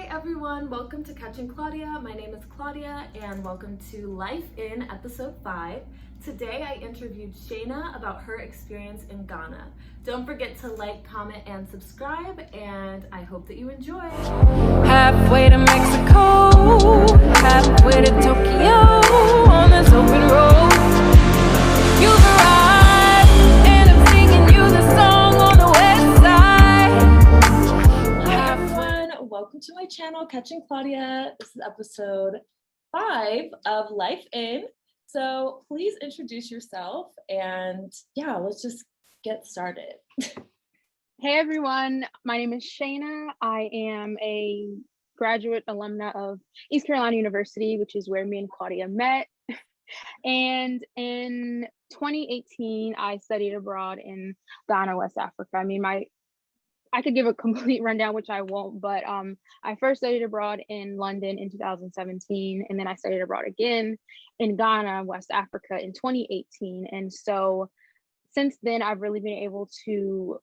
everyone, welcome to Catching Claudia. My name is Claudia and welcome to Life in episode 5. Today I interviewed Shainah about her experience in Ghana. Don't forget to like, comment, and subscribe, and I hope that you enjoy. Halfway to Mexico, halfway to Tokyo, on this open road. You've arrived, and I'm singing you the song on the west side. Hi everyone, welcome to my channel, Catching Claudia. This is episode 5 of Life In. So please introduce yourself and let's just get started. Hey everyone, my name is Shainah. I am a graduate alumna of East Carolina University, which is where me and Claudia met. And in 2018, I studied abroad in Ghana, West Africa. I could give a complete rundown, which I won't, but I first studied abroad in London in 2017, and then I studied abroad again in Ghana, West Africa in 2018. And so since then, I've really been able to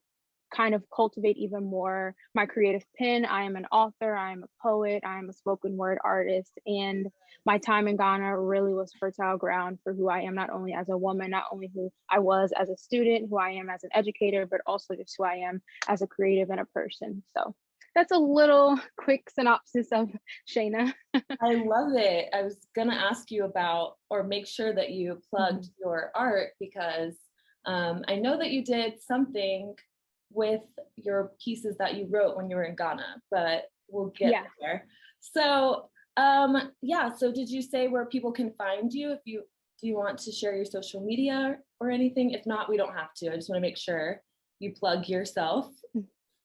kind of cultivate even more my creative pen. I am an author, I am a poet, I am a spoken word artist, and my time in Ghana really was fertile ground for who I am, not only as a woman, not only who I was as a student, who I am as an educator, but also just who I am as a creative and a person. So that's a little quick synopsis of Shainah. I love it. I was going to ask you about, or make sure that you plugged your art, because I know that you did something with your pieces that you wrote when you were in Ghana, but we'll get there. So so did you say where people can find you? Do you want to share your social media or anything? If not, we don't have to. I just want to make sure you plug yourself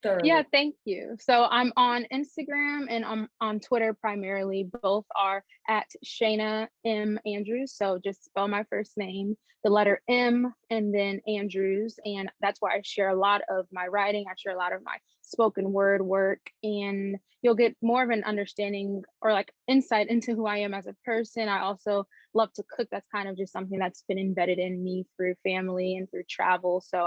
thoroughly. Yeah, thank you. So I'm on Instagram and I'm on Twitter primarily. Both are at Shainah M. Andrews. So just spell my first name, the letter M, and then Andrews. And that's where I share a lot of my writing. I share a lot of my spoken word work, and you'll get more of an understanding or like insight into who I am as a person. I also love to cook. That's kind of just something that's been embedded in me through family and through travel. So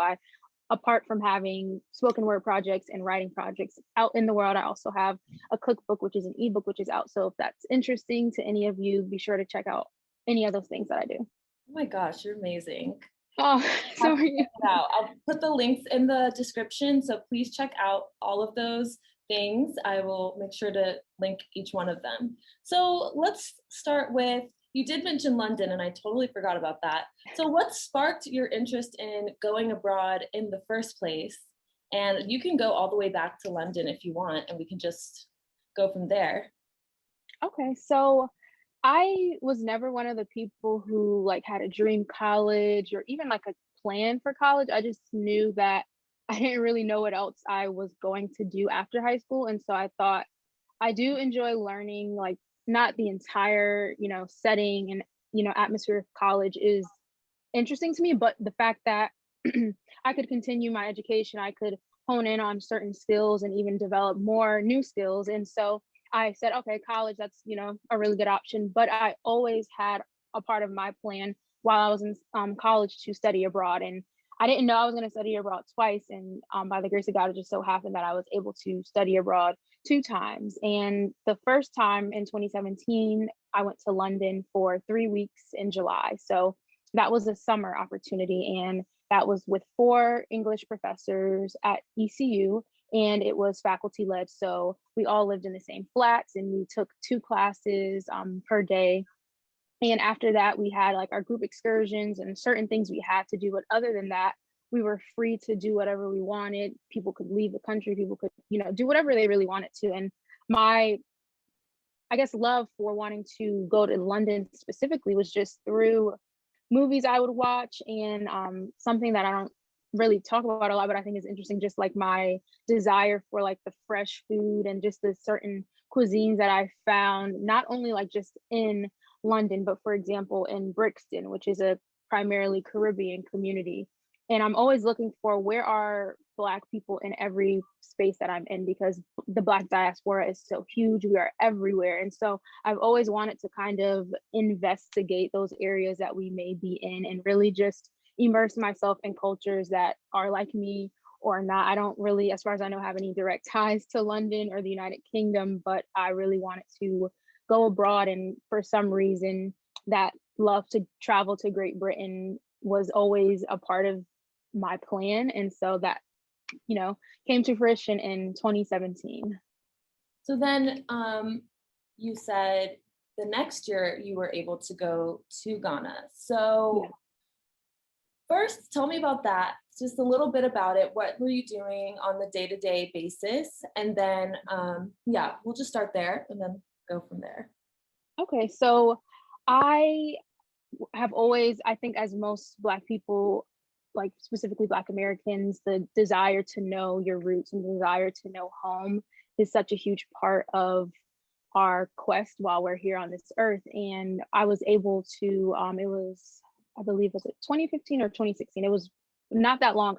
apart from having spoken word projects and writing projects out in the world, I also have a cookbook, which is an ebook, which is out. So if that's interesting to any of you, be sure to check out any of those things that I do. Oh my gosh, you're amazing. Oh, sorry. I'll put the links in the description, so please check out all of those things. I will make sure to link each one of them. So let's start with, you did mention London, and I totally forgot about that. So what sparked your interest in going abroad in the first place? And you can go all the way back to London if you want, and we can just go from there. Okay, so I was never one of the people who like had a dream college or even like a plan for college. I just knew that I didn't really know what else I was going to do after high school. And so I thought I do enjoy learning, like not the entire, setting and, atmosphere of college is interesting to me, but the fact that I could continue my education, I could hone in on certain skills and even develop more new skills. And so I said, okay, college, that's, a really good option. But I always had a part of my plan while I was in college to study abroad. And I didn't know I was going to study abroad twice. And by the grace of God, it just so happened that I was able to study abroad 2 times. And the first time in 2017, I went to London for 3 weeks in July. So that was a summer opportunity. And that was with 4 English professors at ECU. And it was faculty led. So we all lived in the same flats and we took 2 classes per day. And after that, we had like our group excursions and certain things we had to do. But other than that, we were free to do whatever we wanted. People could leave the country. People could, do whatever they really wanted to. And my, I guess, love for wanting to go to London specifically was just through movies I would watch and something that I don't really talk about a lot, but I think is interesting, just like my desire for like the fresh food and just the certain cuisines that I found, not only like just in London, but for example, in Brixton, which is a primarily Caribbean community. And I'm always looking for where are Black people in every space that I'm in, because the Black diaspora is so huge. We are everywhere. And so I've always wanted to kind of investigate those areas that we may be in and really just immerse myself in cultures that are like me or not. I don't really, as far as I know, have any direct ties to London or the United Kingdom, but I really wanted to go abroad. And for some reason, that love to travel to Great Britain was always a part of my plan. And so that, came to fruition in 2017. So then you said the next year you were able to go to Ghana. So first, tell me about that. Just a little bit about it. What were you doing on the day-to-day basis? And then, we'll just start there and then go from there. Okay, so I have always, I think, as most Black people, like specifically Black Americans, the desire to know your roots and the desire to know home is such a huge part of our quest while we're here on this earth. And I was able to, it was, I believe, was it 2015 or 2016? It was not that long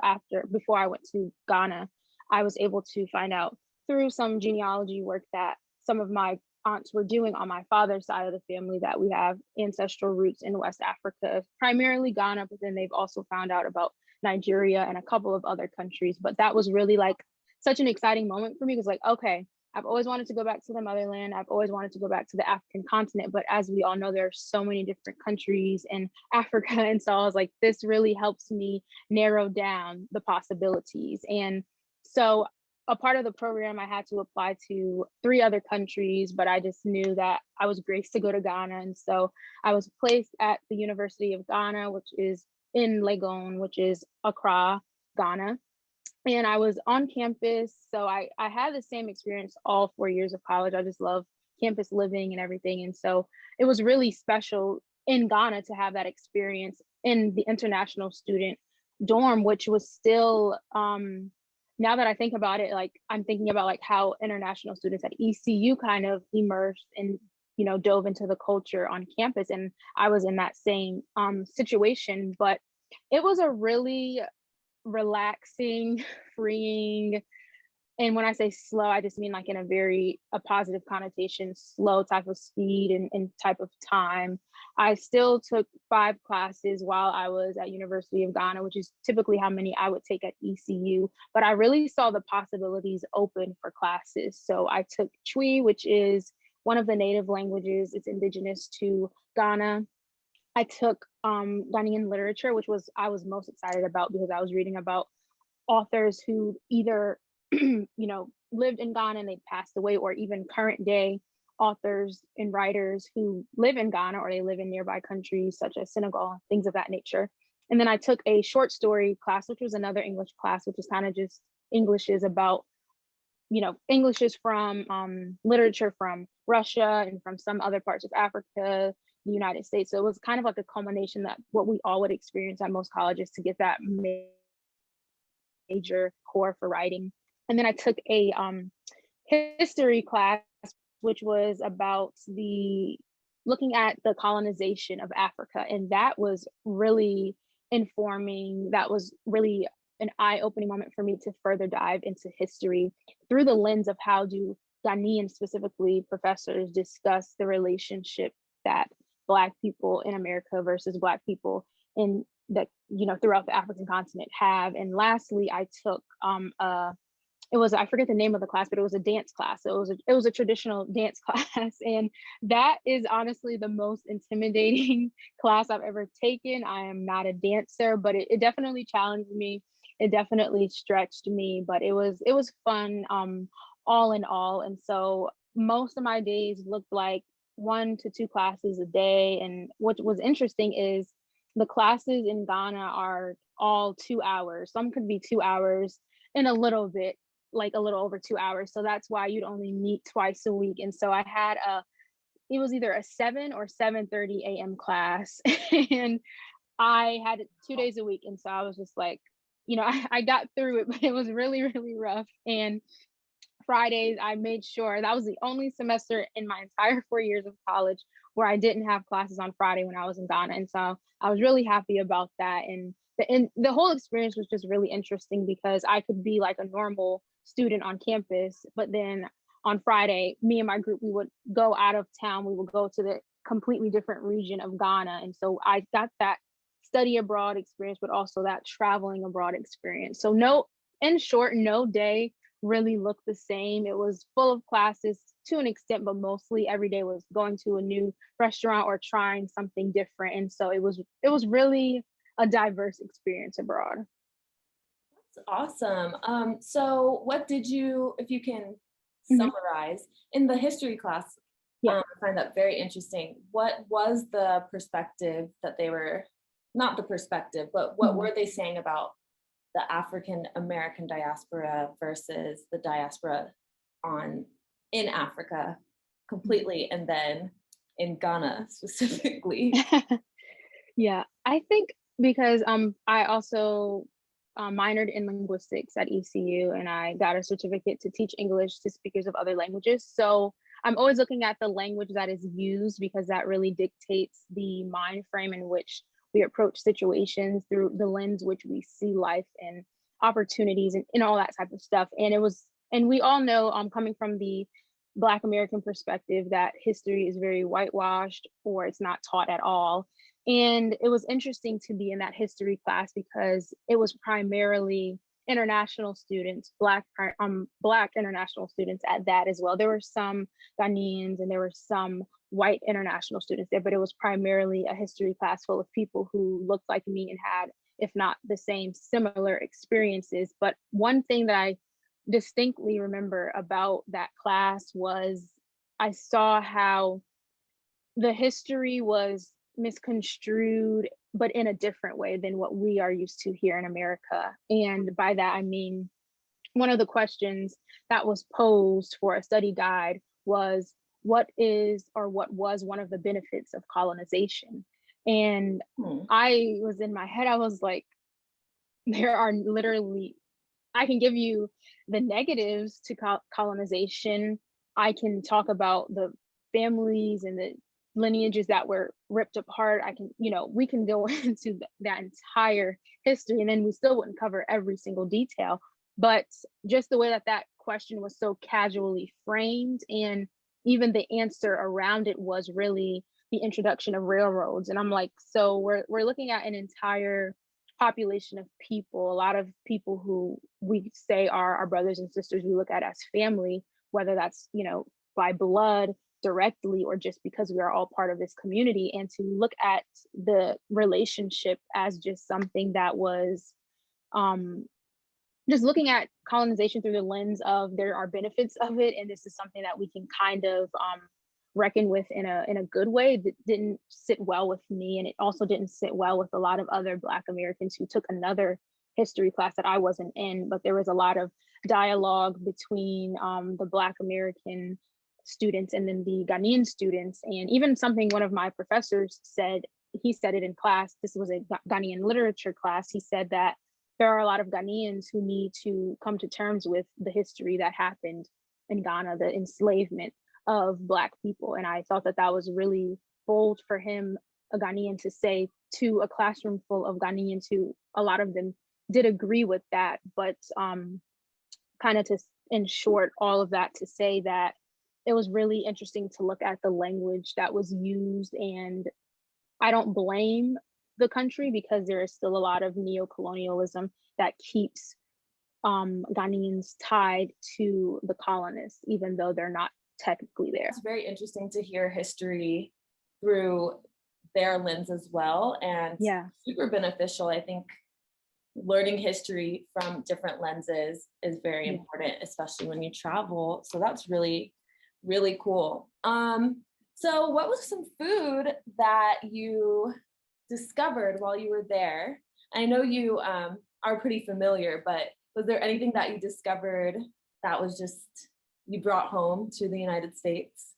before I went to Ghana. I was able to find out through some genealogy work that some of my aunts were doing on my father's side of the family, that we have ancestral roots in West Africa, primarily Ghana, but then they've also found out about Nigeria and a couple of other countries. But that was really like such an exciting moment for me, because like, okay, I've always wanted to go back to the motherland. I've always wanted to go back to the African continent. But as we all know, there are so many different countries in Africa. And so I was like, this really helps me narrow down the possibilities. And so a part of the program, I had to apply to 3 other countries, but I just knew that I was graced to go to Ghana. And so I was placed at the University of Ghana, which is in Legon, which is Accra, Ghana. And I was on campus. So I had the same experience all 4 years of college. I just love campus living and everything. And so it was really special in Ghana to have that experience in the international student dorm, which was still, now that I think about it, like I'm thinking about like how international students at ECU kind of immersed and, dove into the culture on campus. And I was in that same situation, but it was a really relaxing, freeing, and when I say slow, I just mean like in a positive connotation, slow type of speed and type of time. I still took 5 classes while I was at University of Ghana, which is typically how many I would take at ECU, but I really saw the possibilities open for classes. So I took Twi, which is one of the native languages. It's indigenous to Ghana. I took Ghanaian literature, which I was most excited about because I was reading about authors who either lived in Ghana and they passed away, or even current day authors and writers who live in Ghana or they live in nearby countries such as Senegal, things of that nature. And then I took a short story class, which was another English class, which is kind of just Englishes about, Englishes from literature from Russia and from some other parts of Africa, the United States. So it was kind of like a culmination that what we all would experience at most colleges to get that major core for writing. And then I took a history class, which was about looking at the colonization of Africa. And that was really informing. That was really an eye-opening moment for me to further dive into history through the lens of how do Ghanaian, specifically professors, discuss the relationship that Black people in America versus Black people in that, throughout the African continent have. And lastly, I took I forget the name of the class, but it was a dance class. So it was a traditional dance class. And that is honestly the most intimidating class I've ever taken. I am not a dancer, but it definitely challenged me. It definitely stretched me, but it was fun, all in all. And so most of my days looked like 1 to 2 classes a day. And what was interesting is the classes in Ghana are all 2 hours. Some could be 2 hours and a little bit, like a little over 2 hours. So that's why you'd only meet twice a week. And so I had it was either a 7 or 7:30 a.m. class. And I had it 2 days a week. And so I was just like, I got through it, but it was really, really rough. And Fridays, I made sure that was the only semester in my entire 4 years of college where I didn't have classes on Friday when I was in Ghana. And so I was really happy about that. And the whole experience was just really interesting because I could be like a normal student on campus, but then on Friday, me and my group, we would go out of town. We would go to the completely different region of Ghana. And so I got that study abroad experience, but also that traveling abroad experience. So in short, no day really looked the same. It was full of classes to an extent, but mostly every day was going to a new restaurant or trying something different. And so it was really a diverse experience abroad. That's awesome. So what did you, if you can Mhm. summarize in the history class, Yeah. I find that very interesting. What was the perspective that they were, not the perspective, but what Mhm. were they saying about the African American diaspora versus the diaspora on in Africa completely, and then in Ghana specifically? Yeah, I think because I also minored in linguistics at ECU, and I got a certificate to teach English to speakers of other languages. So I'm always looking at the language that is used because that really dictates the mind frame in which we approach situations through the lens which we see life and opportunities and all that type of stuff. And we all know, coming from the Black American perspective, that history is very whitewashed or it's not taught at all. And it was interesting to be in that history class because it was primarily international students, Black international students at that as well. There were some Ghanaians and there were some white international students there, but it was primarily a history class full of people who looked like me and had, if not the same, similar experiences. But one thing that I distinctly remember about that class was I saw how the history was misconstrued, but in a different way than what we are used to here in America. And by that, I mean, one of the questions that was posed for a study guide was, what is or what was one of the benefits of colonization? And Hmm. I was in my head, I was like, there are literally, I can give you the negatives to colonization. I can talk about the families and the lineages that were ripped apart. I can, we can go into that entire history and then we still wouldn't cover every single detail. But just the way that that question was so casually framed, and even the answer around it was really the introduction of railroads. And I'm like, so we're looking at an entire population of people, a lot of people who we say are our brothers and sisters, we look at as family, whether that's, by blood directly or just because we are all part of this community. And to look at the relationship as just something that was um, just looking at colonization through the lens of there are benefits of it, and this is something that we can kind of reckon with in a good way, that didn't sit well with me, and it also didn't sit well with a lot of other Black Americans who took another history class that I wasn't in. But there was a lot of dialogue between the Black American students and then the Ghanaian students, and even something one of my professors said. He said it in class. This was a Ghanaian literature class. He said that there are a lot of Ghanaians who need to come to terms with the history that happened in Ghana, the enslavement of Black people. And I thought that that was really bold for him, a Ghanaian, to say to a classroom full of Ghanaians who a lot of them did agree with that. But kind of to, in short, all of that to say that it was really interesting to look at the language that was used. And I don't blame the country because there is still a lot of neo-colonialism that keeps Ghanaians tied to the colonists, even though they're not technically there. It's very interesting to hear history through their lens as well, and Yeah. super beneficial. I think learning history from different lenses is very Yeah. important, especially when you travel. So that's really, really cool. So what was some food that you discovered while you were there? I know you are pretty familiar, but was there anything that you discovered that was just you brought home to the United States?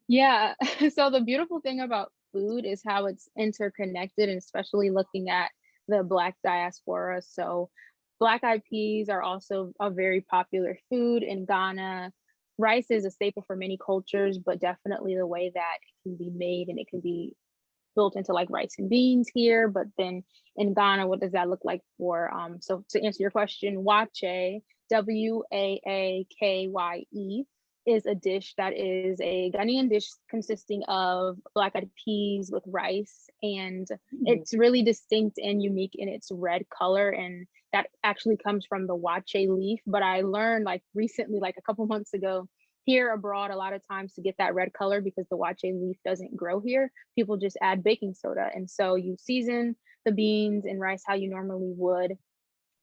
Yeah. So the beautiful thing about food is how it's interconnected, and especially looking at the Black diaspora. So black eyed peas are also a very popular food in Ghana. Rice is a staple for many cultures, but definitely the way that it can be made, and it can be built into like rice and beans here. But then in Ghana, what does that look like for so to answer your question, wache, Waakye, is a dish that is a Ghanaian dish consisting of black-eyed peas with rice, and it's really distinct and unique in its red color. And that actually comes from the wache leaf. But I learned like recently, like a couple months ago, here abroad, a lot of times to get that red color, because the wache leaf doesn't grow here, people just add baking soda. And so you season the beans and rice how you normally would,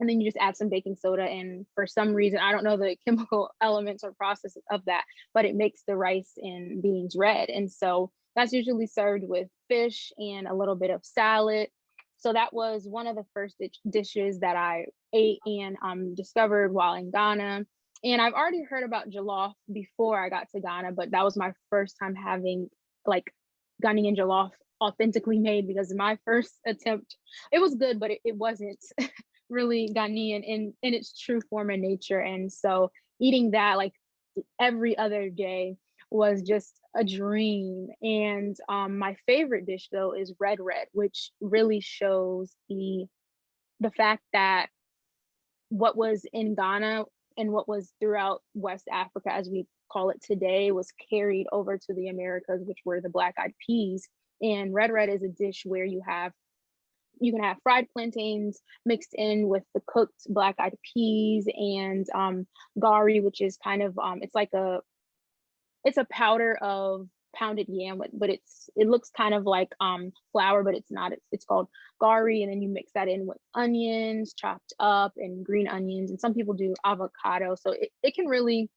and then you just add some baking soda. And for some reason, I don't know the chemical elements or process of that, but it makes the rice and beans red. And so that's usually served with fish and a little bit of salad. So that was one of the first dishes that I ate and discovered while in Ghana. And I've already heard about jollof before I got to Ghana, but that was my first time having like Ghanaian jollof authentically made, because my first attempt, it was good, but it wasn't really Ghanaian in its true form and nature. And so eating that like every other day was just a dream. And my favorite dish though is red, which really shows the fact that what was in Ghana and what was throughout West Africa, as we call it today, was carried over to the Americas, which were the black-eyed peas. And red is a dish where you can have fried plantains mixed in with the cooked black-eyed peas, and gari, which is kind of it's a powder of pounded yam, but it looks kind of like flour, but it's not. It's called gari, and then you mix that in with onions chopped up and green onions, and some people do avocado. So it can really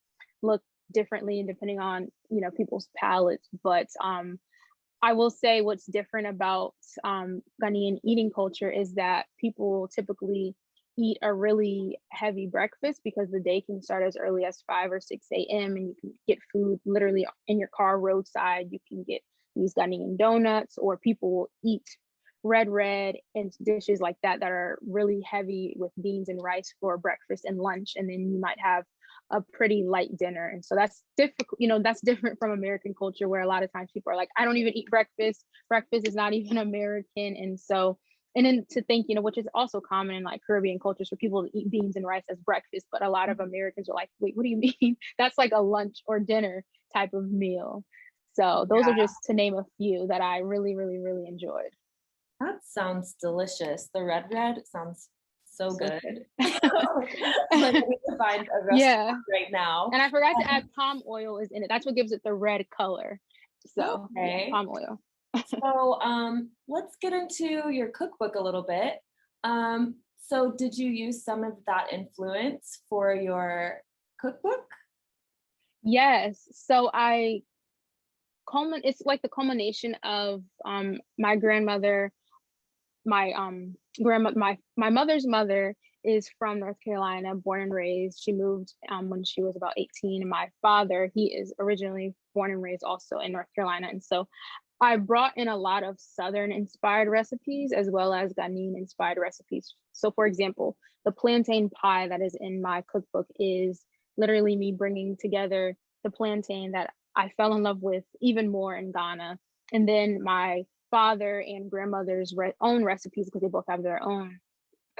look differently depending on people's palates. But I will say what's different about Ghanaian eating culture is that people typically eat a really heavy breakfast, because the day can start as early as 5 or 6 a.m. and you can get food literally in your car roadside. You can get these Ghanaian donuts, or people will eat red and dishes like that are really heavy with beans and rice for breakfast and lunch. And then you might have a pretty light dinner. And so that's difficult, that's different from American culture, where a lot of times people are like, I don't even eat breakfast. Breakfast is not even American. And then to think, which is also common in like Caribbean cultures, for people to eat beans and rice as breakfast, but a lot of Americans are like, wait, what do you mean? That's like a lunch or dinner type of meal. So those are just to name a few that I really, really, really enjoyed. That sounds delicious. The red sounds so good. I need to find a restaurant right now. And I forgot to add palm oil is in it. That's what gives it the red color. So palm oil. So let's get into your cookbook a little bit. So did you use some of that influence for your cookbook? Yes. So it's like the culmination of my grandmother, my mother's mother is from North Carolina, born and raised. She moved when she was about 18. And my father, he is originally born and raised also in North Carolina. And so I brought in a lot of Southern inspired recipes as well as Ghanaian inspired recipes. So for example, the plantain pie that is in my cookbook is literally me bringing together the plantain that I fell in love with even more in Ghana. And then my father and grandmother's own recipes, because they both have their own,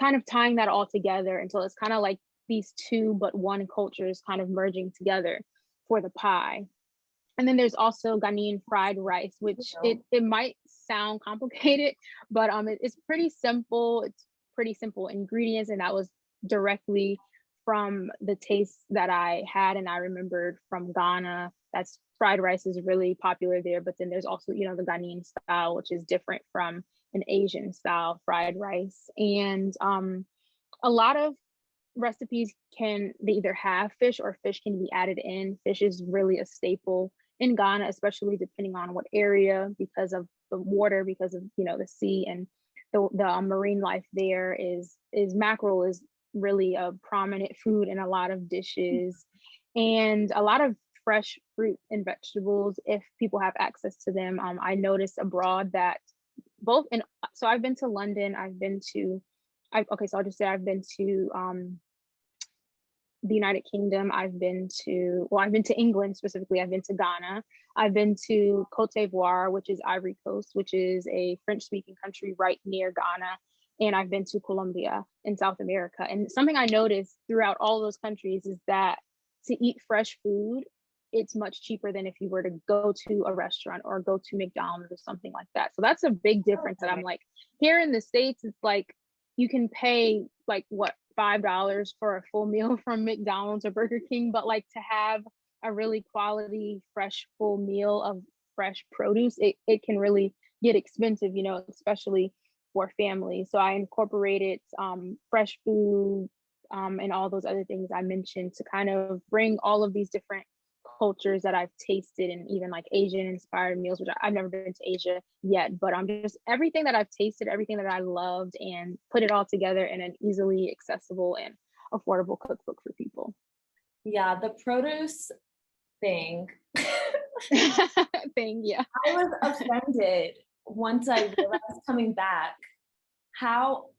kind of tying that all together until it's kind of like these two but one cultures kind of merging together for the pie. And then there's also Ghanaian fried rice, which it might sound complicated, but it's pretty simple. It's pretty simple ingredients, and that was directly from the taste that I had and I remembered from Ghana. That's fried rice is really popular there, but then there's also the Ghanaian style, which is different from an Asian style fried rice. And a lot of recipes they either have fish or fish can be added in. Fish is really a staple in Ghana, especially depending on what area, because of the water, because of the sea and the marine life there. Is mackerel is really a prominent food in a lot of dishes, and a lot of fresh fruit and vegetables if people have access to them. I noticed abroad that so I've been to London, so I'll just say I've been to the United Kingdom. I've been to England specifically. I've been to Ghana. I've been to Cote d'Ivoire, which is Ivory Coast, which is a French-speaking country right near Ghana. And I've been to Colombia in South America. And something I noticed throughout all those countries is that to eat fresh food, it's much cheaper than if you were to go to a restaurant or go to McDonald's or something like that. So that's a big difference that I'm like, here in the States, it's like you can pay like what, $5 for a full meal from McDonald's or Burger King, but like to have a really quality, fresh, full meal of fresh produce, it can really get expensive, you know, especially for families. So I incorporated fresh food and all those other things I mentioned to kind of bring all of these different cultures that I've tasted, and even like Asian inspired meals, which I've never been to Asia yet, but just everything that I've tasted, everything that I loved, and put it all together in an easily accessible and affordable cookbook for people. Yeah, the produce thing. Thing, yeah. I was offended once I realized coming back how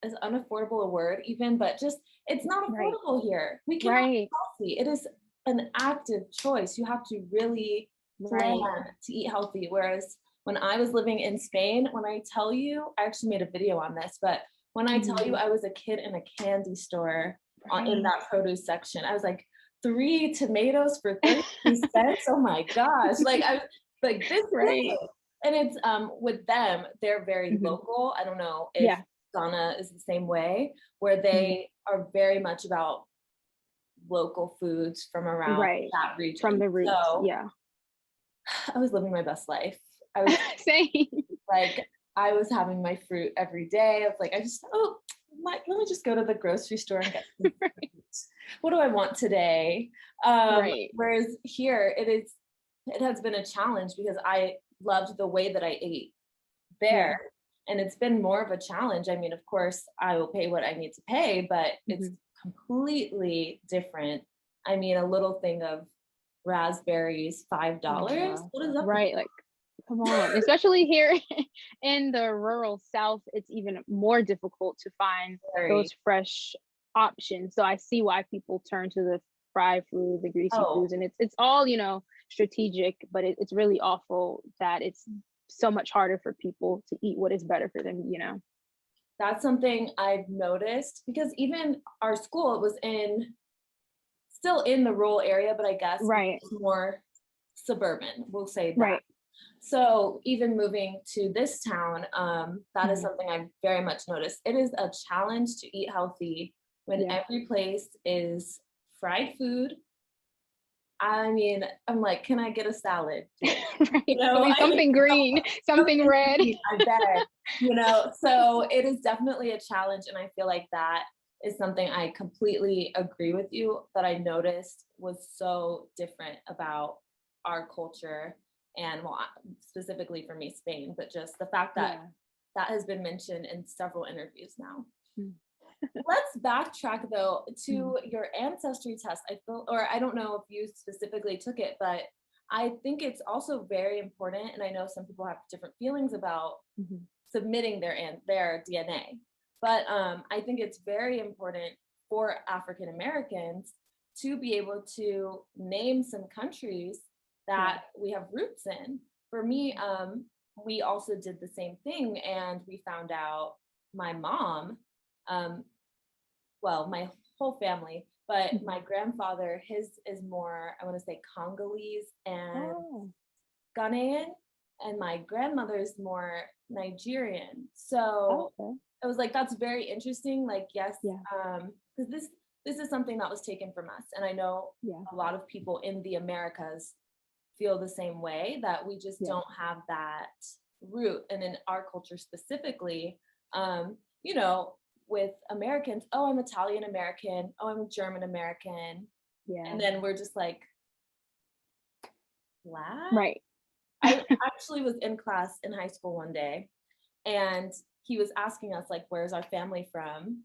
is unaffordable a word even, but just it's not affordable here. We cannot be healthy. It is an active choice. You have to really plan to eat healthy. Whereas when I was living in Spain, when I tell you, I actually made a video on this, but when I tell you I was a kid in a candy store in that produce section, I was like, 3 tomatoes for 30 cents. Oh my gosh. Like I like this Right. and it's with them, they're very local. I don't know if Ghana is the same way, where they are very much about local foods from around that region. From the roots. So, I was living my best life. I was same. Like I was having my fruit every day. I was like, let me just go to the grocery store and get some fruit. What do I want today? Whereas here it has been a challenge because I loved the way that I ate there. And it's been more of a challenge. I mean, of course, I will pay what I need to pay, but it's completely different. I mean, a little thing of raspberries, $5. What is that? Right. Like, come on. Especially here in the rural South, it's even more difficult to find those fresh options. So I see why people turn to the fried food, the greasy foods, and it's all, you know, strategic, but it's really awful that it's so much harder for people to eat what is better for them, you know. That's something I've noticed because even our school, it was still in the rural area, but I guess it's more suburban, we'll say that. So even moving to this town, that is something I've very much noticed. It is a challenge to eat healthy when every place is fried food. I mean, I'm like, can I get a salad? You know, something green, something red. I bet, you know, so it is definitely a challenge. And I feel like that is something I completely agree with you that I noticed was so different about our culture. And well, specifically for me, Spain, but just the fact that that has been mentioned in several interviews now. Let's backtrack though to your ancestry test. I feel, or I don't know if you specifically took it, but I think it's also very important. And I know some people have different feelings about submitting their DNA, but I think it's very important for African Americans to be able to name some countries that we have roots in. For me, we also did the same thing, and we found out my mom, well, my whole family, but my grandfather, his is more, I want to say Congolese and Ghanaian, and my grandmother's more Nigerian. So it was like, that's very interesting. Like, yes, because this is something that was taken from us. And I know a lot of people in the Americas feel the same way, that we just don't have that root. And in our culture specifically, you know, with Americans, oh, I'm Italian American, oh, I'm German American. And then we're just like, what? I actually was in class in high school one day, and he was asking us, like, where's our family from?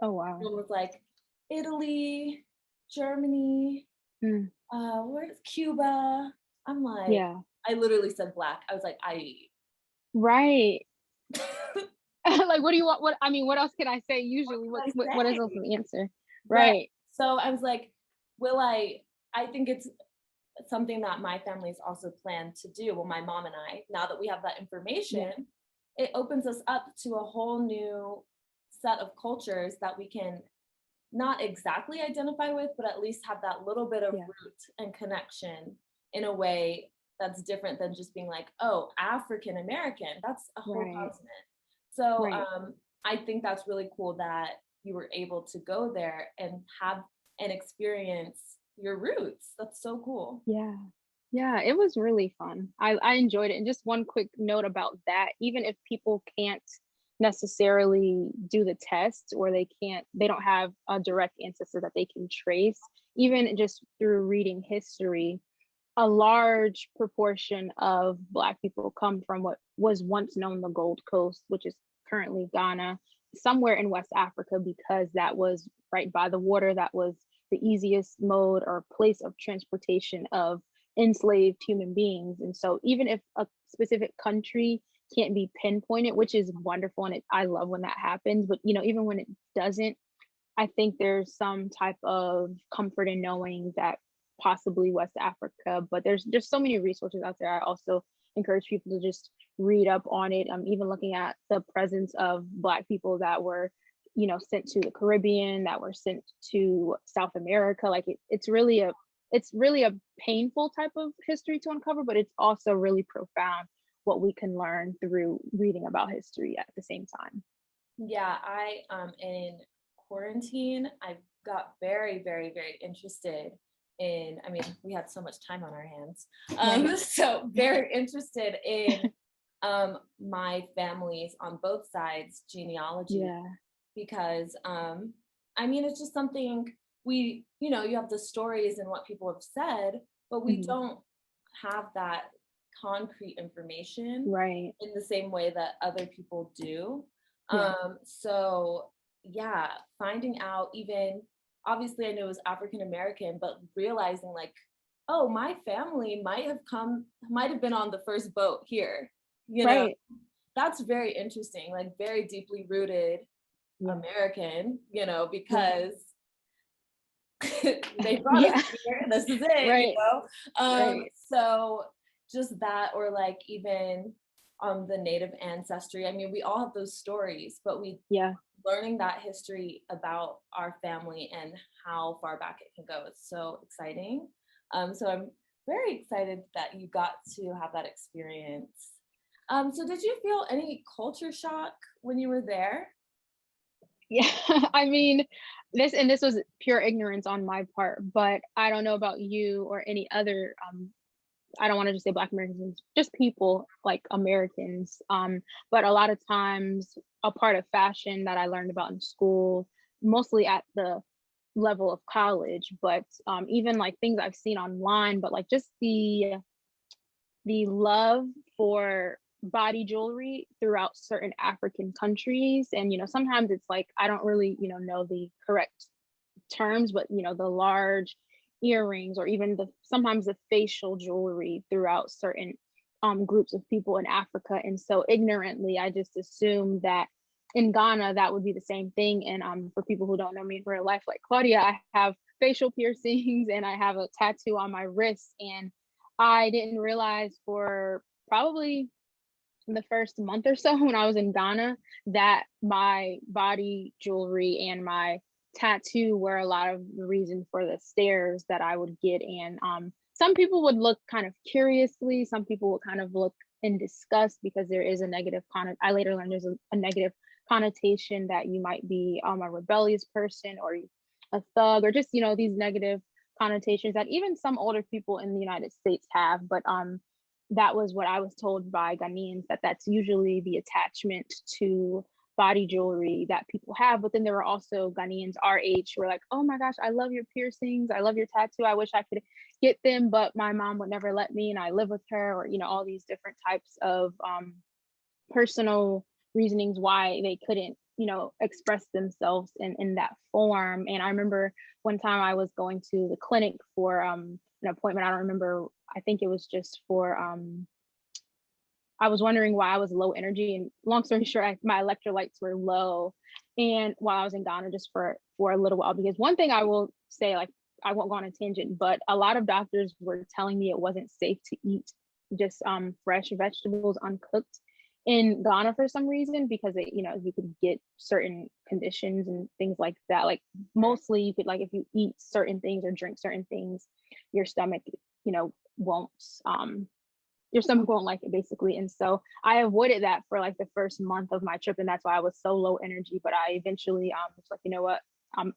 Oh, wow. And was like, Italy, Germany, where's Cuba? I'm like, I literally said black. I was like, like, what do you want? What, I mean, what else can I say? Usually, what is also the answer? Right. So I was like, I think it's something that my family's also planned to do. Well, my mom and I, now that we have that information, it opens us up to a whole new set of cultures that we can not exactly identify with, but at least have that little bit of root and connection in a way that's different than just being like, oh, African American, that's a whole continent. So I think that's really cool that you were able to go there and have and experience your roots. That's so cool. Yeah. Yeah, it was really fun. I enjoyed it. And just one quick note about that, even if people can't necessarily do the test, or they don't have a direct ancestor that they can trace, even just through reading history, a large proportion of Black people come from what was once known the Gold Coast, which is currently Ghana, somewhere in West Africa, because that was right by the water. That was the easiest mode or place of transportation of enslaved human beings. And so, even if a specific country can't be pinpointed, which is wonderful, and I love when that happens, but even when it doesn't, I think there's some type of comfort in knowing that possibly West Africa, but there's just so many resources out there. I also encourage people to just read up on it. I'm even looking at the presence of Black people that were, sent to the Caribbean, that were sent to South America. Like it's really a painful type of history to uncover, but it's also really profound what we can learn through reading about history at the same time. Yeah, I in quarantine, I got very, very, very interested in, I mean, we had so much time on our hands. Right. So very interested in my family's on both sides genealogy, Yeah. because I mean, it's just something you have the stories and what people have said, but we Mhm. don't have that concrete information Right. in the same way that other people do. Yeah. So yeah, finding out, even obviously I knew it was African American, but realizing like, oh, my family might have been on the first boat here, you know, Right. that's very interesting, like very deeply rooted Yeah. American, Yeah. because they brought us Yeah. here, this is it, Right. Right. so just that, or like even the native ancestry, I mean, we all have those stories, but we Yeah. learning that history about our family and how far back it can go is so exciting. So I'm very excited that you got to have that experience. So did you feel any culture shock when you were there? Yeah. I mean, this was pure ignorance on my part, but I don't know about you or any other I don't want to just say Black Americans, just people like Americans. But a lot of times, a part of fashion that I learned about in school, mostly at the level of college, but even like things I've seen online, but like just the love for body jewelry throughout certain African countries. And sometimes it's like I don't really know the correct terms, but the large earrings, or even the sometimes the facial jewelry throughout certain groups of people in Africa. And so ignorantly, I just assumed that in Ghana that would be the same thing. And for people who don't know me in real life, like Claudia, I have facial piercings and I have a tattoo on my wrist. And I didn't realize for probably the first month or so when I was in Ghana that my body jewelry and my tattoo were a lot of the reason for the stares that I would get. And some people would look kind of curiously, some people would kind of look in disgust because there is a negative I later learned there's a negative connotation that you might be a rebellious person or a thug, or just these negative connotations that even some older people in the United States have. But that was what I was told by Ghanaians, that that's usually the attachment to body jewelry that people have. But then there were also Ghanaians our age who were like, oh my gosh, I love your piercings, I love your tattoo, I wish I could get them, but my mom would never let me and I live with her, or all these different types of personal reasonings why they couldn't express themselves in that form. And I remember one time I was going to the clinic for an appointment. I don't remember, I think it was just for I was wondering why I was low energy, and long story short, my electrolytes were low, and while I was in Ghana, just for a little while. Because one thing I will say, like, I won't go on a tangent, but a lot of doctors were telling me it wasn't safe to eat just fresh vegetables uncooked in Ghana for some reason, because you could get certain conditions and things like that. Like mostly you could, like, if you eat certain things or drink certain things, your stomach won't your stomach won't like it basically. And so I avoided that for like the first month of my trip, and that's why I was so low energy. But I eventually was like, you know what,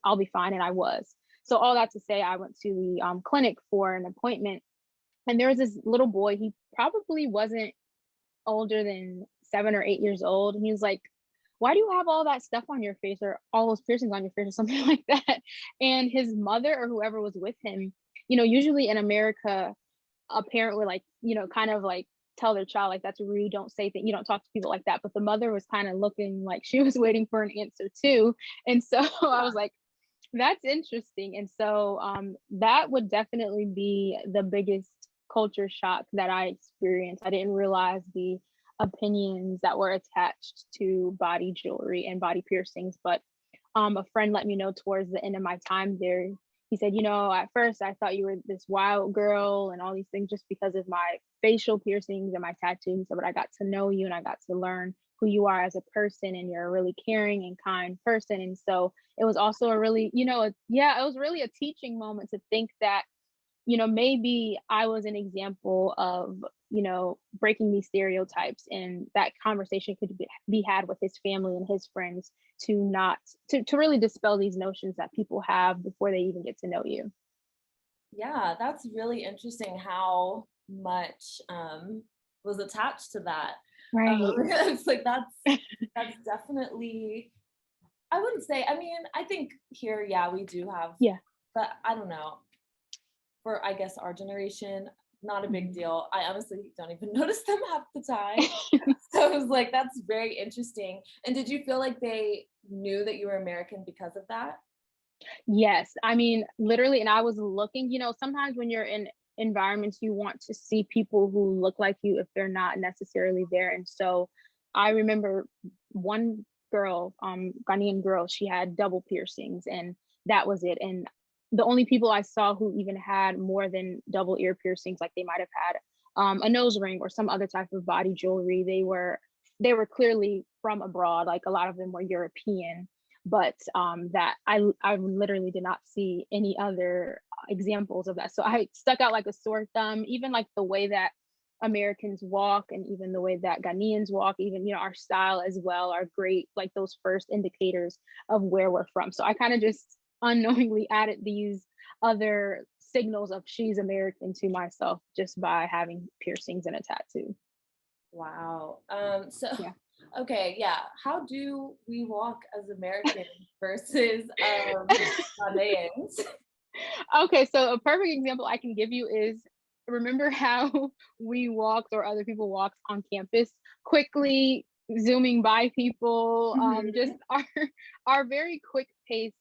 I'll be fine, and I was. So all that to say, I went to the clinic for an appointment, and there was this little boy. He probably wasn't older than 7 or 8 years old, and he was like, why do you have all that stuff on your face, or all those piercings on your face, or something like that? And his mother or whoever was with him, usually in America, a parent would like, kind of like tell their child like, that's rude, don't say that, you don't talk to people like that. But the mother was kind of looking like she was waiting for an answer too. And so I was like, that's interesting. And so that would definitely be the biggest culture shock that I experienced. I didn't realize the opinions that were attached to body jewelry and body piercings. But a friend let me know towards the end of my time there. He said, at first I thought you were this wild girl and all these things just because of my facial piercings and my tattoos. But I got to know you, and I got to learn who you are as a person, and you're a really caring and kind person. And so it was also a really, it was really a teaching moment to think that, maybe I was an example of, breaking these stereotypes, and that conversation could be had with his family and his friends to not to really dispel these notions that people have before they even get to know you. Yeah, that's really interesting how much was attached to that. Right. It's like that's definitely, I wouldn't say, I mean, I think here, yeah, we do have, Yeah. but I don't know, for I guess our generation, not a big deal. I honestly don't even notice them half the time. So it was like, that's very interesting. And did you feel like they knew that you were American because of that? Yes. I mean, literally, and I was looking, sometimes when you're in environments, you want to see people who look like you if they're not necessarily there. And so I remember one girl, Ghanaian girl, she had double piercings, and that was it. And the only people I saw who even had more than double ear piercings, like they might have had a nose ring or some other type of body jewelry, they were clearly from abroad. Like a lot of them were European, but that I literally did not see any other examples of that. So I stuck out like a sore thumb. Even like the way that Americans walk, and even the way that Ghanaians walk, even our style as well, are great, like those first indicators of where we're from. So I kind of just unknowingly added these other signals of she's American to myself just by having piercings and a tattoo. Wow. So Yeah. okay, yeah. How do we walk as Americans versus Ghanaians? Okay, so a perfect example I can give you is, remember how we walked or other people walked on campus, quickly zooming by people, just our very quick paced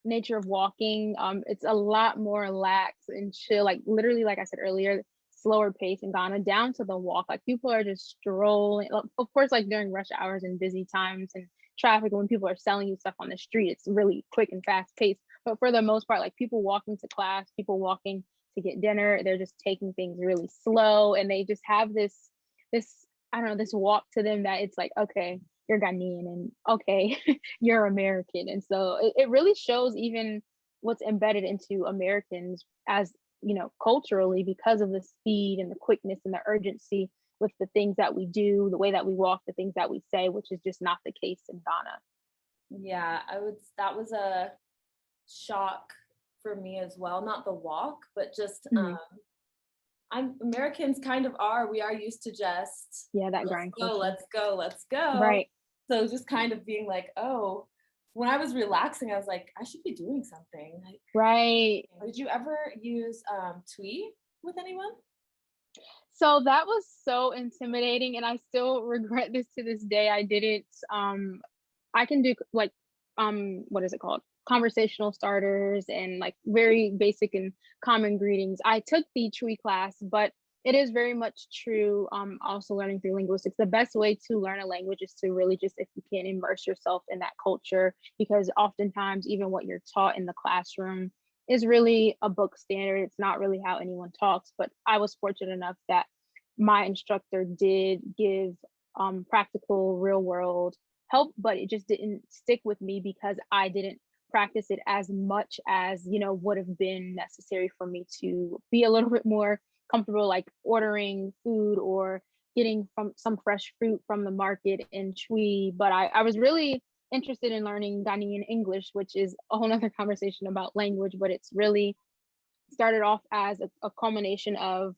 nature of walking. It's a lot more lax and chill, like literally, like I said earlier, slower pace in Ghana, down to the walk. Like people are just strolling. Of course, like during rush hours and busy times and traffic, when people are selling you stuff on the street, it's really quick and fast paced. But for the most part, like people walking to class, people walking to get dinner, they're just taking things really slow, and they just have this I don't know, this walk to them that it's like, okay, you're Ghanaian, and okay, you're American. And so it really shows even what's embedded into Americans as, culturally, because of the speed and the quickness and the urgency with the things that we do, the way that we walk, the things that we say, which is just not the case in Ghana. Yeah, that was a shock for me as well. Not the walk, but just Mhm. Americans kind of are. We are used to just Yeah, that let's grind go, culture. let's go, let's go. Right. So just kind of being like, oh, when I was relaxing, I was like, I should be doing something. Like, Right. did you ever use Twee with anyone? So that was so intimidating, and I still regret this to this day. I didn't I can do like what is it called? Conversational starters and like very basic and common greetings. I took the TREE class, but it is very much true. Also learning through linguistics. The best way to learn a language is to really just, if you can, immerse yourself in that culture, because oftentimes even what you're taught in the classroom is really a book standard. It's not really how anyone talks. But I was fortunate enough that my instructor did give practical, real world help, but it just didn't stick with me because I didn't practice it as much as would have been necessary for me to be a little bit more comfortable like ordering food or getting from some fresh fruit from the market in Chui. But I was really interested in learning Ghanaian English, which is a whole nother conversation about language, but it's really started off as a culmination of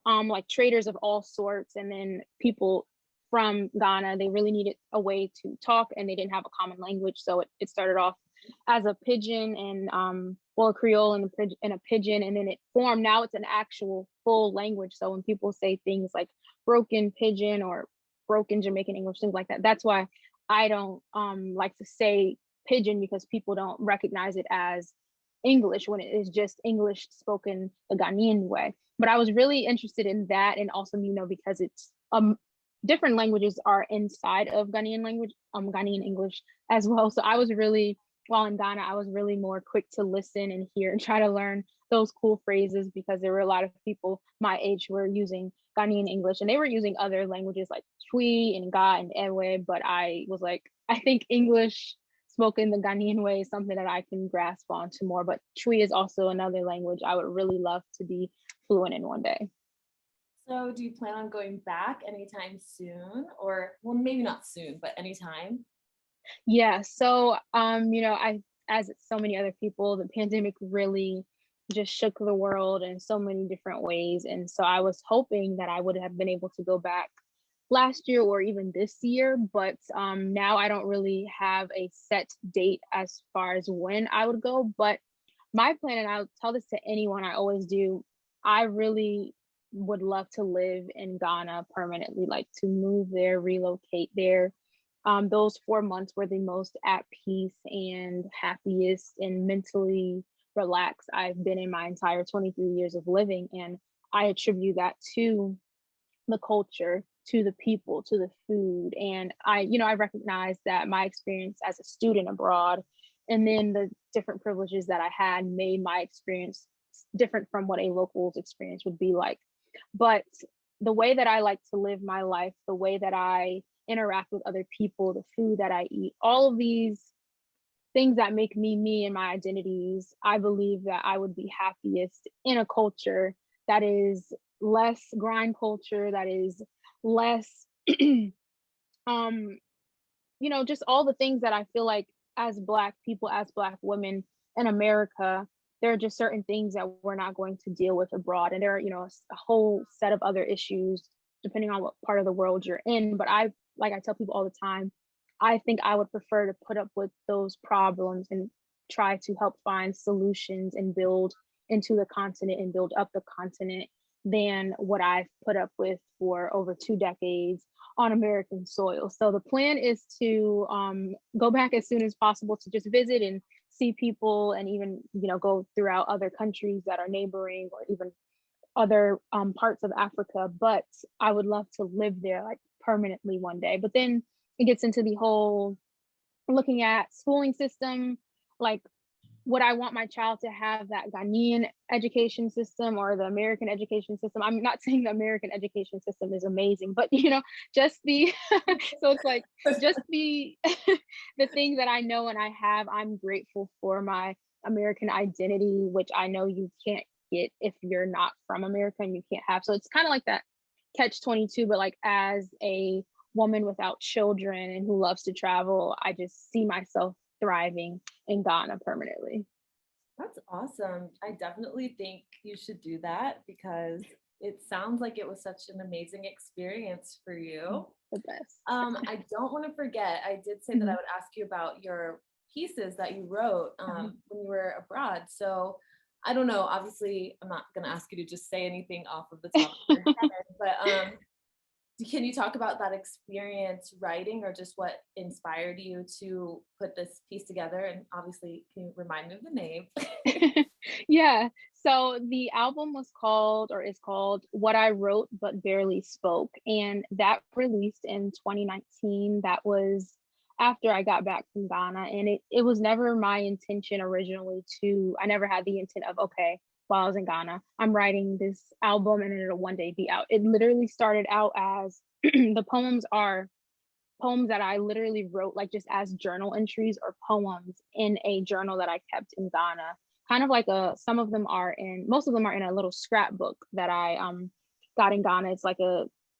like traders of all sorts, and then people from Ghana. They really needed a way to talk and they didn't have a common language, so it started off as a pidgin and well, a Creole and a pidgin, and then it formed. Now it's an actual full language. So when people say things like broken pidgin or broken Jamaican English, things like that, that's why I don't like to say pidgin, because people don't recognize it as English when it is just English spoken the Ghanaian way. But I was really interested in that, and also, because it's different languages are inside of Ghanaian language, Ghanaian English as well. So I was really, while in Ghana, I was really more quick to listen and hear and try to learn those cool phrases, because there were a lot of people my age who were using Ghanaian English, and they were using other languages like Twi and Ga and Ewe. But I was like, I think English spoken the Ghanaian way is something that I can grasp onto more. But Twi is also another language I would really love to be fluent in one day. So do you plan on going back anytime soon? Or, well, maybe not soon, but anytime? Yeah. So, as so many other people, the pandemic really just shook the world in so many different ways. And so I was hoping that I would have been able to go back last year or even this year, but now I don't really have a set date as far as when I would go. But my plan, and I'll tell this to anyone, I always do, I really would love to live in Ghana permanently, like to move there, relocate there. Those 4 months were the most at peace and happiest and mentally relaxed I've been in my entire 23 years of living. And I attribute that to the culture, to the people, to the food. And I recognize that my experience as a student abroad and then the different privileges that I had made my experience different from what a local's experience would be like. But the way that I like to live my life, the way that I interact with other people, the food that I eat, all of these things that make me me and my identities, I believe that I would be happiest in a culture that is less grind culture, that is less just all the things that I feel like as Black people, as Black women in America, there are just certain things that we're not going to deal with abroad. And there are, a whole set of other issues depending on what part of the world you're in. But like I tell people all the time, I think I would prefer to put up with those problems and try to help find solutions and build into the continent and build up the continent than what I've put up with for over 2 decades on American soil. So the plan is to go back as soon as possible to just visit and see people, and even go throughout other countries that are neighboring, or even other parts of Africa. But I would love to live there like permanently one day. But then it gets into the whole looking at schooling system, like would I want my child to have that Ghanaian education system or the American education system? I'm not saying the American education system is amazing, but just the so it's like just the the things that I know and I have. I'm grateful for my American identity, which I know you can't get if you're not from America, and you can't have. So it's kind of like that catch-22, but like as a woman without children and who loves to travel, I just see myself thriving in Ghana permanently. That's awesome. I definitely think you should do that, because it sounds like it was such an amazing experience for you. The best. I don't want to forget, I did say that I would ask you about your pieces that you wrote when you were abroad. So I don't know, obviously I'm not going to ask you to just say anything off of the top of your head, but can you talk about that experience writing, or just what inspired you to put this piece together? And obviously, can you remind me of the name? Yeah. So the album was called, or is called, What I Wrote But Barely Spoke. And that released in 2019. That was after I got back from Ghana. And it was never my intention originally I never had the intent of, okay, while I was in Ghana, I'm writing this album and it'll one day be out. It literally started out as the poems are poems that I literally wrote like just as journal entries or poems in a journal that I kept in Ghana kind of like some of them are most of them are in a little scrapbook that I got in Ghana. It's like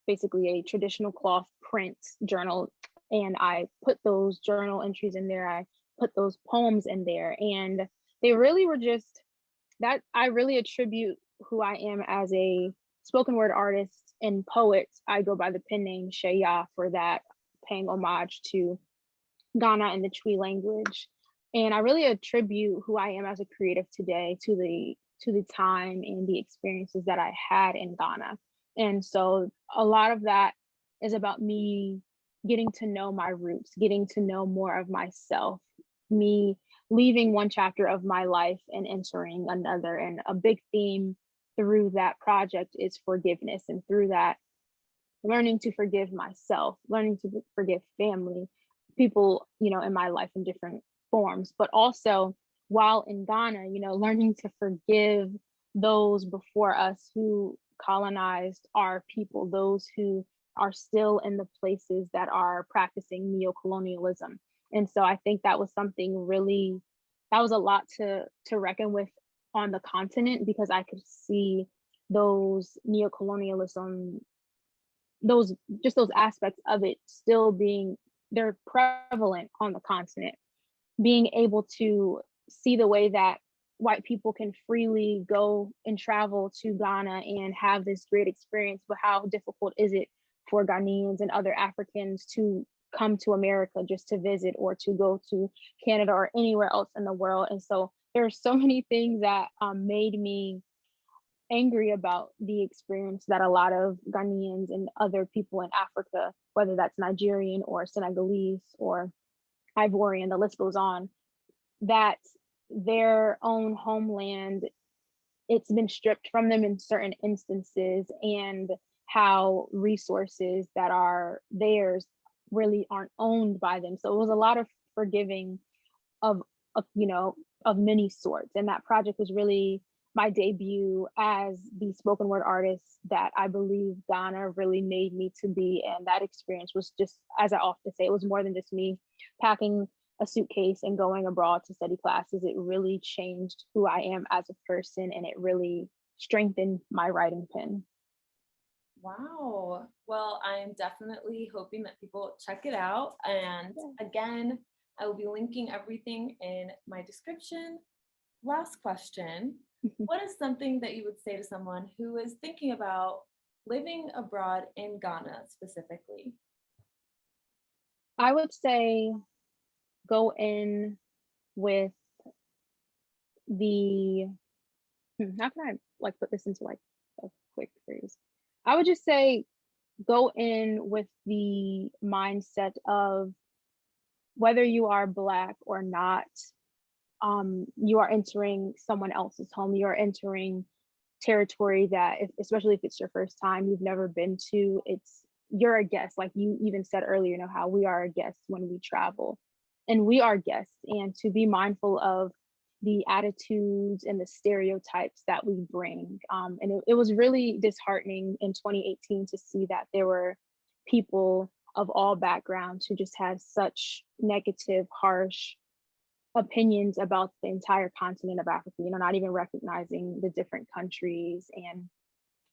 basically a traditional cloth print journal, and I put those journal entries in there. I put those poems in there, and they really were just that. I really attribute who I am as a spoken word artist and poet. I go by the pen name Shainah for that, paying homage to Ghana and the Twi language. And I really attribute who I am as a creative today to the time and the experiences that I had in Ghana. And so a lot of that is about me getting to know my roots, getting to know more of myself, me leaving one chapter of my life and entering another. And a big theme through that project is forgiveness. And through that, learning to forgive myself, learning to forgive family, people, in my life in different forms, but also while in Ghana, learning to forgive those before us who colonized our people, those who are still in the places that are practicing neocolonialism. And so I think that was something really, that was a lot to reckon with on the continent, because I could see those neocolonialism, those aspects of it still being, they're prevalent on the continent. Being able to see the way that white people can freely go and travel to Ghana and have this great experience, but how difficult is it for Ghanaians and other Africans to come to America just to visit, or to go to Canada or anywhere else in the world. And so there are so many things that made me angry about the experience that a lot of Ghanaians and other people in Africa, whether that's Nigerian or Senegalese or Ivorian, the list goes on, that their own homeland, it's been stripped from them in certain instances, and how resources that are theirs really aren't owned by them. So it was a lot of forgiving of of many sorts. And that project was really my debut as the spoken word artist that I believe Ghana really made me to be. And that experience was just, as I often say, it was more than just me packing a suitcase and going abroad to study classes. It really changed who I am as a person, and it really strengthened my writing pen. Wow. Well, I'm definitely hoping that people check it out. And again, I will be linking everything in my description. Last question. What is something that you would say to someone who is thinking about living abroad in Ghana specifically? I would say go in with the, how can I put this into a quick phrase? I would just say go in with the mindset of whether you are Black or not, you are entering someone else's home. You are entering territory that, especially if it's your first time, you've never been to. You're a guest. Like you even said earlier, how we are a guest when we travel, and we are guests. And to be mindful of the attitudes and the stereotypes that we bring. And it was really disheartening in 2018 to see that there were people of all backgrounds who just had such negative, harsh opinions about the entire continent of Africa, not even recognizing the different countries, and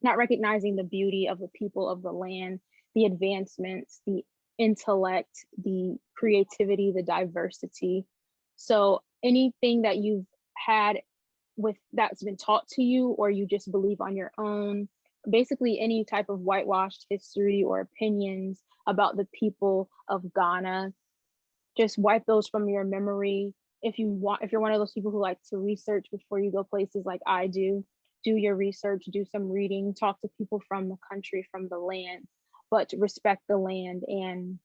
not recognizing the beauty of the people of the land, the advancements, the intellect, the creativity, the diversity. So anything that you've had with that's been taught to you, or you just believe on your own, basically any type of whitewashed history or opinions about the people of Ghana, just wipe those from your memory. If you're one of those people who like to research before you go places like I do your research, do some reading, talk to people from the country, from the land, but respect the land. And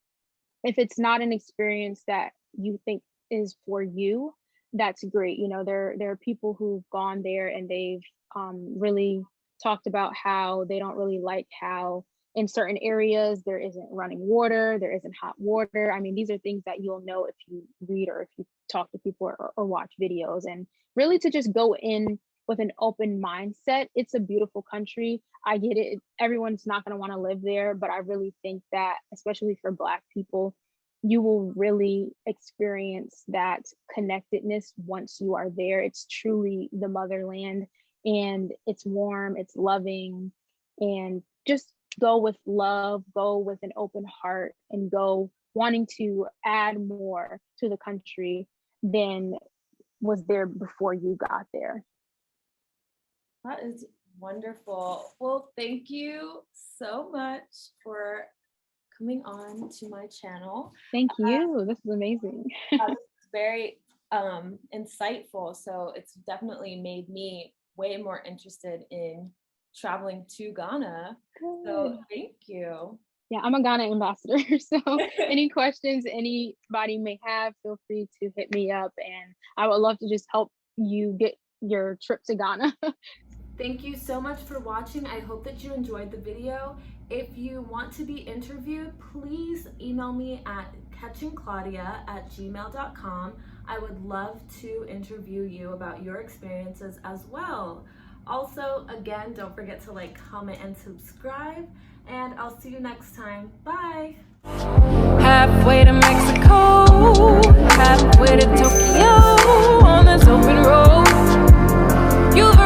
if it's not an experience that you think is for you, that's great. There are people who've gone there and they've really talked about how they don't really like how in certain areas there isn't running water, there isn't hot water. I mean, these are things that you'll know if you read or if you talk to people or watch videos. And really to just go in with an open mindset. It's a beautiful country. I get it. Everyone's not going to want to live there, but I really think that, especially for Black people, you will really experience that connectedness once you are there. It's truly the motherland, and it's warm, it's loving, and just go with love, go with an open heart, and go wanting to add more to the country than was there before you got there. That is wonderful. Well, thank you so much for coming on to my channel. Thank you. This is amazing. This is very insightful. So it's definitely made me way more interested in traveling to Ghana. So thank you. Yeah, I'm a Ghana ambassador. So any questions anybody may have, feel free to hit me up, and I would love to just help you get your trip to Ghana. Thank you so much for watching. I hope that you enjoyed the video. If you want to be interviewed, please email me at catchingclaudia@gmail.com. I would love to interview you about your experiences as well. Also, again, don't forget to like, comment, and subscribe, and I'll see you next time. Bye. Halfway to Mexico, halfway to Tokyo, on this open road. You've